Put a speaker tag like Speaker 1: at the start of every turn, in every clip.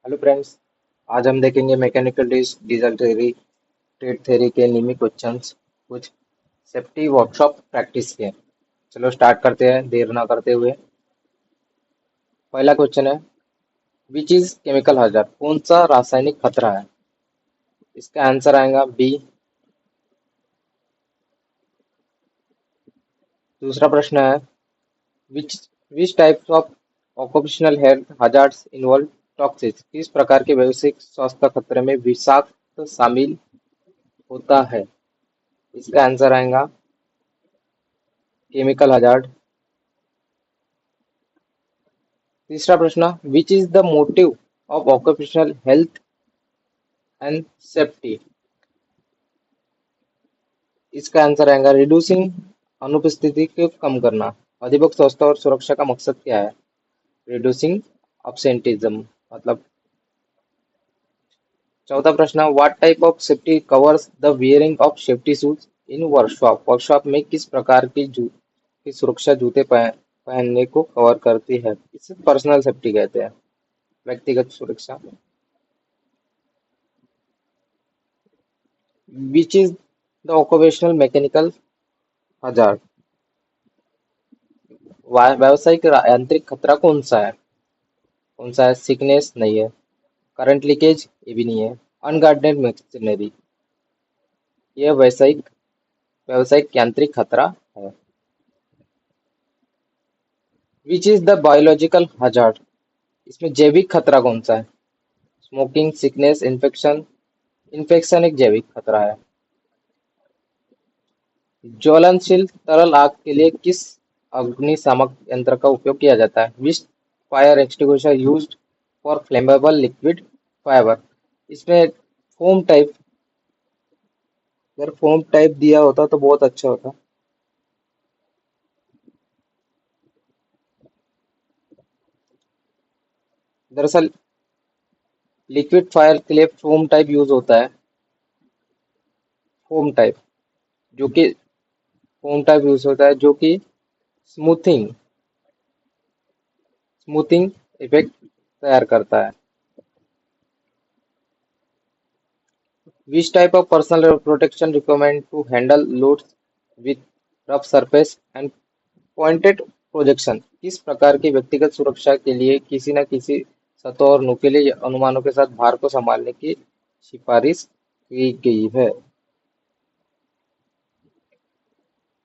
Speaker 1: Hello friends. आज हम देखेंगे mechanical diesel theory trade theory के नियमित क्वेश्चंस, कुछ सेफ्टी वर्कशॉप प्रैक्टिस के। चलो स्टार्ट करते हैं देर ना करते हुए। पहला क्वेश्चन है, विच इज केमिकल हजार्ड, कौन सा रासायनिक खतरा है। इसका आंसर आएगा बी। दूसरा प्रश्न है, which which types of occupational health hazards involve toxics, किस प्रकार के व्यावसायिक स्वास्थ्य खतरे में विषाक्त शामिल होता है। इसका आंसर आएगा केमिकल हजार्ड। तीसरा प्रश्न, which is the motive of occupational health and safety. इसका आंसर आएगा रिड्यूसिंग, अनुपस्थिति को कम करना। अधिभुक्त स्वास्थ्य और सुरक्षा का मकसद क्या है। रिड्यूसिंग absenteeism, मतलब। चौथा प्रश्न, what type of safety covers the wearing of safety shoes in workshop, workshop में किस प्रकार की सुरक्षा जूते पहनने को कवर करती है। इसे पर्सनल सेफ्टी कहते हैं, व्यक्तिगत सुरक्षा। Which is the occupational mechanical हजार, व्यावसायिक यांत्रिक खतरा कौन सा है। सिकनेस नहीं है, करंट लीकेज ये भी नहीं है, अनगार्डेड मशीनरी, यह व्यावसायिक यांत्रिक खतरा है। Which is the biological hazard, इसमें जैविक खतरा कौन सा है। Smoking, sickness, infection. इन्फेक्शन एक जैविक खतरा है। ज्वलनशील तरल आग के लिए किस अग्निशामक यंत्र का उपयोग किया जाता है। Which fire extinguisher used for flammable liquid fiber. इसमें फोम टाइप, अगर फोम टाइप दिया होता तो बहुत अच्छा होता। दरअसल लिक्विड फायर के लिए फोम टाइप यूज होता है। फोम टाइप जो कि फोम टाइप यूज होता है जो कि स्मूथिंग स्मूथिंग इफेक्ट तैयार करता है। Which type of personal protection recommend to handle loads with rough surface and pointed projection? किस प्रकार की व्यक्तिगत सुरक्षा के लिए किसी न किसी सतह और नुकीले अनुमानों के साथ भार को संभालने की सिफारिश की गई है।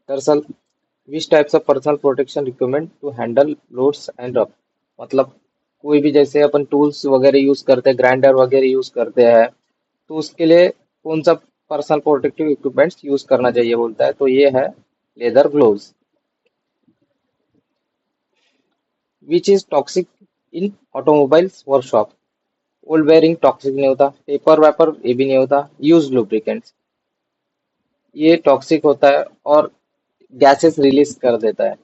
Speaker 1: दरअसल which types of personal protection recommend to handle loads and rough, मतलब कोई भी जैसे अपन टूल्स वगैरह यूज करते हैं, ग्राइंडर वगैरह यूज करते हैं, तो उसके लिए कौन सा पर्सनल प्रोटेक्टिव इक्विपमेंट्स यूज करना चाहिए बोलता है, तो ये है leather gloves. Which is toxic in automobiles workshop. Old bearing toxic नहीं होता, पेपर वेपर ये भी नहीं होता, यूज लुब्रिकेंट्स ये टॉक्सिक होता है और गैसेस रिलीज कर देता है।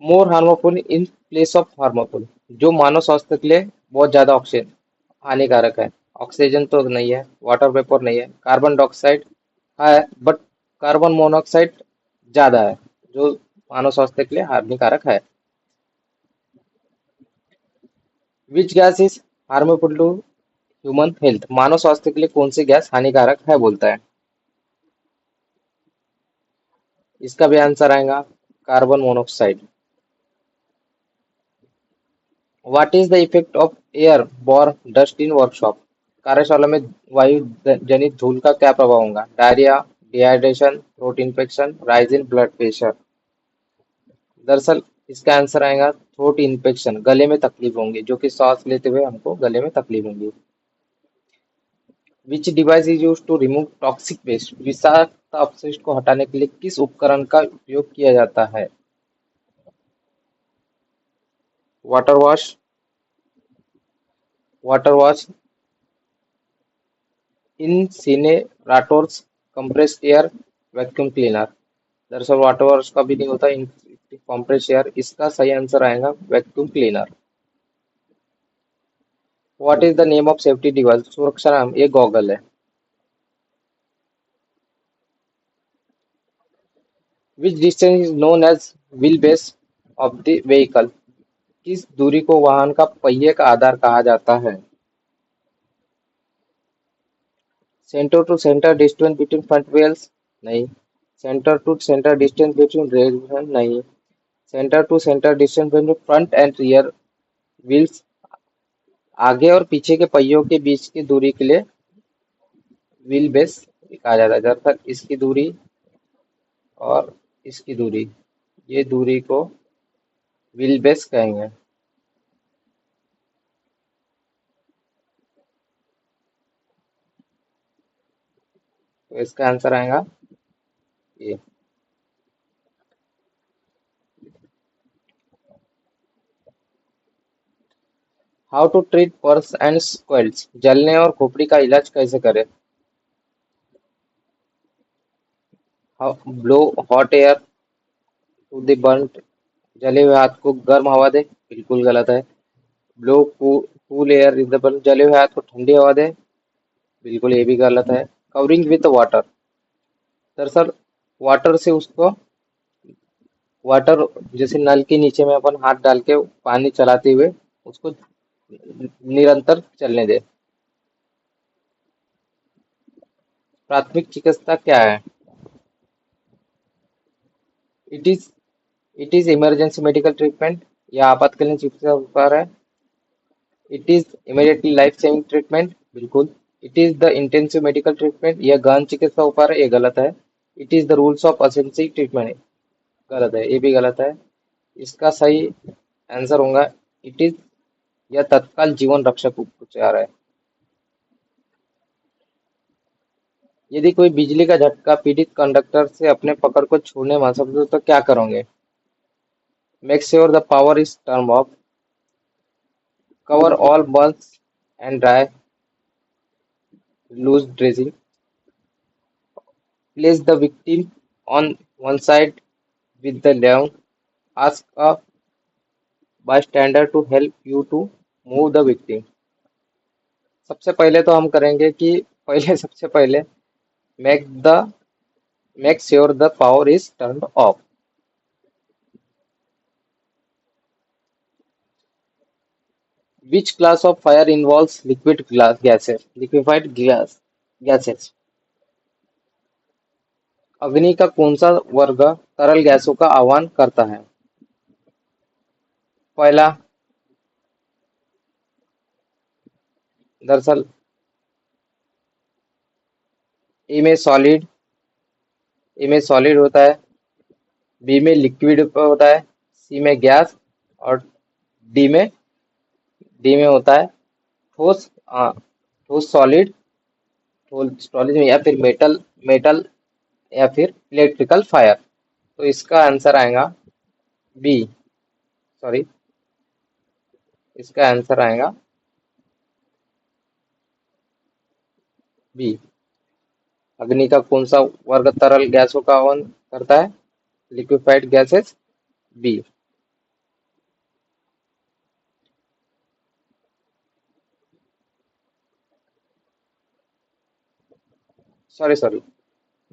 Speaker 1: More harmful in place of harmful, जो मानव स्वास्थ्य के लिए बहुत ज्यादा ऑक्सीजन हानिकारक है। ऑक्सीजन तो नहीं है, वाटर वेपर नहीं है, कार्बन डाइऑक्साइड है, बट कार्बन मोनोऑक्साइड ज्यादा है जो मानव स्वास्थ्य के लिए हानिकारक है। Which gas is harmful to human health, मानव स्वास्थ्य के लिए कौन सी गैस हानिकारक है बोलता है। इसका भी आंसर आएगा carbon monoxide. What is the effect of air born dust in workshop, कार्यशाला में वायु जनित धूल का क्या प्रभाव होगा। Diarrhoea, dehydration, throat infection, rise in blood pressure. दरअसल इसका आंसर आएगा थ्रोट इन्फेक्शन, गले में तकलीफ होंगी, जो कि सांस लेते हुए हमको गले में तकलीफ होंगी। Which device is use to remove toxic waste, विषाक्त अपशिष्ट को हटाने के लिए किस उपकरण का उपयोग किया जाता है। Water wash, water wash, incinerators, compressed air, vacuum cleaner. दरअसल वाटर वॉश का भी नहीं होता, इन कंप्रेस्ड एयर, इसका सही आंसर आएगा vacuum cleaner. What is the name of safety device, सुरक्षा नाम ये गॉगल है। Which distance is known as wheel base of the vehicle, किस दूरी को वाहन का पहिए का आधार कहा जाता है? Centre to centre distance between front wheels? नहीं। Centre to centre distance between rear wheel? नहीं। Centre to centre distance between front and rear wheels? आगे और पीछे के पहियों के बीच की दूरी के लिए व्हील बेस कहा जाता है। जब तक इसकी दूरी और इसकी दूरी, ये दूरी को व्हील बेस कहेंगे। तो इसका आंसर आएगा ये। How to treat burns and scalds? जलने और खोपड़ी का इलाज कैसे करें? Blow hot air to the burn? जले हुए हाथ को गर्म हवा दे? बिल्कुल गलत है। Blow cool air in the burn? जले हुए हाथ को ठंडी हवा दे? बिल्कुल ये भी गलत है। Covering with water? दरअसल वाटर से उसको, वाटर जैसे नल के नीचे में अपन हाथ डाल के पानी चलाते हुए उसको निरंतर चलने दे। प्राथमिक चिकित्सा क्या है? It is it is emergency medical treatment या आपातकालीन चिकित्सा उपचार है। It is immediately life saving treatment? बिल्कुल। It is the intensive medical treatment या गहन चिकित्सा उपचार है, ये गलत है। It is the rules of ascency treatment? गलत है, ये भी गलत है। इसका सही आंसर होगा इट इज, यह तत्काल जीवन रक्षक उपचार है। यदि कोई बिजली का झटका पीड़ित कंडक्टर से अपने पकड़ को छूने में असमर्थ हो तो क्या करोगे? Make sure the power is turn off, cover all bulbs and dry loose dressing, place the victim on one side with the lamp, ask a bystander to help you to move the victim। सबसे पहले तो हम करेंगे कि पहले सबसे पहले make the make sure the power is turn of. Which class of fire involves liquid glass gases liquefied glass gases? अग्नि का कौन सा वर्ग तरल गैसों का आह्वान करता है? पहला, दरअसल ए में सॉलिड, ए में सॉलिड होता है, बी में लिक्विड होता है, सी में गैस, और डी में डी में होता है ठोस, ठोस सॉलिड, ठोस सॉलिड में, या फिर मेटल मेटल, या फिर इलेक्ट्रिकल फायर। तो इसका आंसर आएगा बी, सॉरी, इसका आंसर आएगा बी। अग्नि का कौन सा वर्ग तरल गैसों का आह्वान करता है? Liquefied gases, B. Sorry sorry,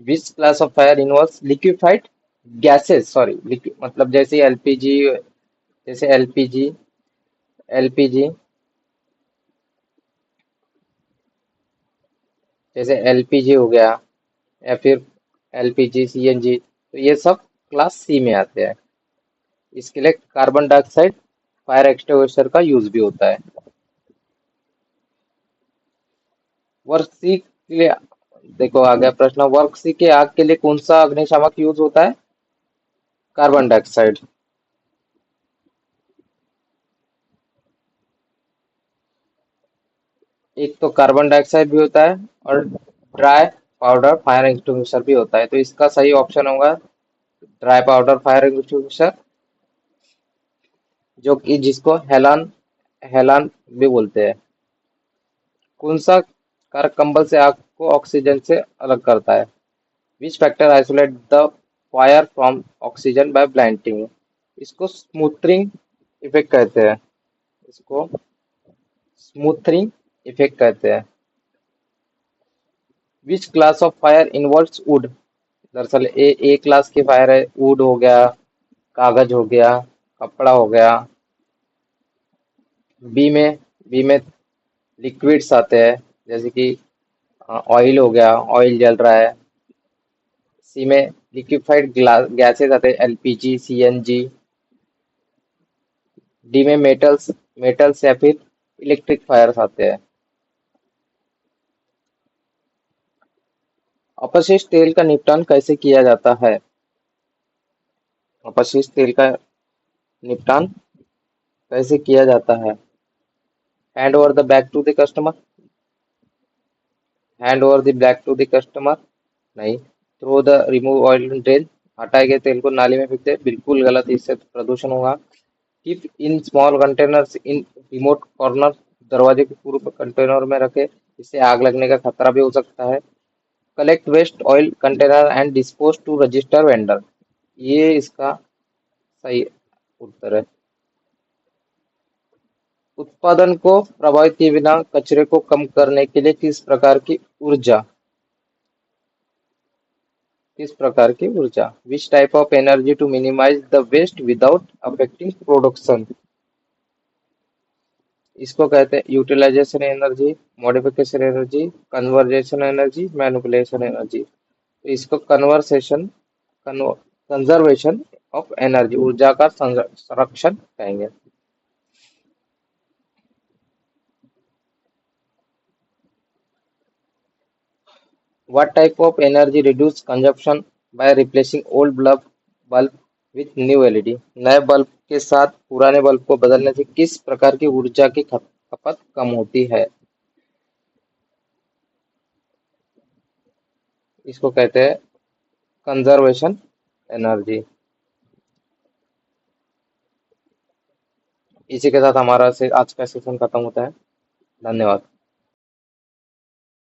Speaker 1: which class of fire involves liquefied gases, sorry, मतलब जैसे एलपीजी, जैसे एलपीजी एलपीजी जैसे एलपीजी हो गया, या फिर एलपीजी सीएनजी, तो ये सब क्लास सी में आते हैं। इसके लिए कार्बन डाइऑक्साइड फायर एक्सटिंग्विशर का यूज भी होता है। वर्ग सी के लिए, देखो आ गया प्रश्न, वर्ग सी के आग के लिए कौन सा अग्निशामक यूज होता है? Carbon dioxide. एक तो कार्बन डाइऑक्साइड भी होता है और ड्राई पाउडर फायर एक्सटिंग्विशर भी होता है, तो इसका सही ऑप्शन होगा ड्राई पाउडर फायर एक्सटिंग्विशर, जो कि जिसको हेलान हेलान भी बोलते हैं। कौन सा कारक कंबल से आग को ऑक्सीजन से अलग करता है? Which factor isolate the fire from oxygen by blinding? इसको स्मूथरिंग इफेक्ट कहते हैं, इसको स्मूथरिंग इफेक्ट कहते हैं। विच class of fire involves would? दरअसल ए क्लास की फायर है, वुड हो गया, कागज हो गया, कपड़ा हो गया, बी में लिक्विड्स आते हैं, जैसे कि ऑयल हो गया, ऑयल जल रहा है। सी में लिक्विफाइड गैसेस आते हैं, एलपीजी, सीएनजी। डी में मेटल्स या फिर इलेक्ट्रिक फायर्स आते हैं। अपशिष्ट तेल का निपटान कैसे किया जाता है? अपशिष्ट तेल का निपटान कैसे किया जाता है? Hand over the bag to the customer. Hand over the bag to the customer नहीं। Throw the remove oil drain, हटाए गए तेल को नाली में फेंक दे, बिल्कुल गलत, इससे प्रदूषण होगा। Keep in small containers in remote corner, दरवाजे के पूर्व कंटेनर में रखे, इससे आग लगने का खतरा भी हो सकता है। Collect waste oil container and dispose to register vendor, ये इसका सही उत्तर है। उत्पादन को प्रभावित किए बिना कचरे को कम करने के लिए किस प्रकार की ऊर्जा, which type of energy to minimize the waste without affecting production, इसको कहते हैं utilization energy, modification energy, conversation energy, manipulation energy. तो इसको कंजर्वेशन ऑफ एनर्जी, ऊर्जा का संरक्षण कहेंगे। What type of energy reduce consumption by replacing old bulb with new LED? नए बल्ब के साथ पुराने बल्ब को बदलने से किस प्रकार की ऊर्जा की खपत कम होती है? इसको कहते हैं कंजर्वेशन एनर्जी। इसी के साथ हमारा आज का सेशन खत्म होता है। धन्यवाद।